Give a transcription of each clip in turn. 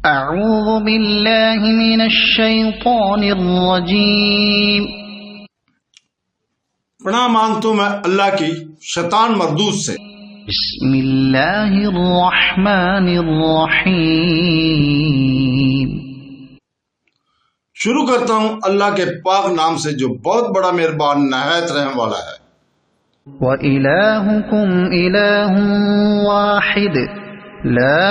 اعوذ باللہ من الشیطان الرجیم۔ پناہ مانگتا ہوں میں اللہ کی شیطان مردود سے۔ بسم اللہ الرحمن الرحیم۔ شروع کرتا ہوں اللہ کے پاک نام سے جو بہت بڑا مہربان نہایت رحم والا ہے۔ وَإِلَٰهُكُمْ إِلَٰهٌ وَاحِدٌ لا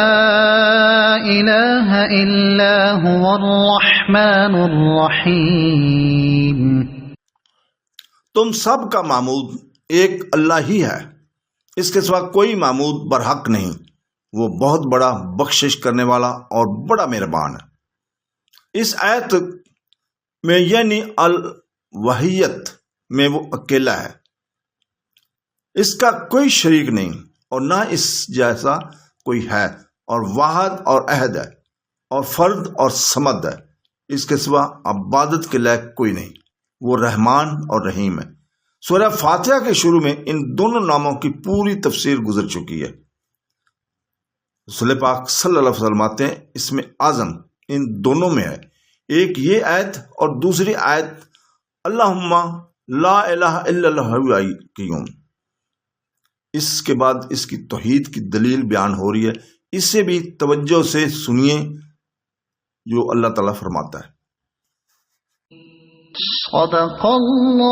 الہ الا هو الرحمن الرحیم۔ تم سب کا معبود ایک اللہ ہی ہے، اس کے سوا کوئی معبود برحق نہیں، وہ بہت بڑا بخشش کرنے والا اور بڑا مہربان ہے۔ اس آیت میں یعنی الوحیت میں وہ اکیلا ہے، اس کا کوئی شریک نہیں اور نہ اس جیسا کوئی ہے، اور واحد اور احد ہے اور فرد اور صمد ہے، اس کے سوا عبادت کے لائق کوئی نہیں، وہ رحمان اور رحیم ہے۔ سورہ فاتحہ کے شروع میں ان دونوں ناموں کی پوری تفسیر گزر چکی ہے۔ رسول پاک صلی اللہ علیہ وسلم آتے ہیں اس میں اعظم ان دونوں میں ہے، ایک یہ آیت اور دوسری آیت اللہم لا الہ الا اللہ الحی القیوم۔ اس کے بعد اس کی توحید کی دلیل بیان ہو رہی ہے، اسے بھی توجہ سے سنیے جو اللہ تعالیٰ فرماتا ہے۔ صدق اللہ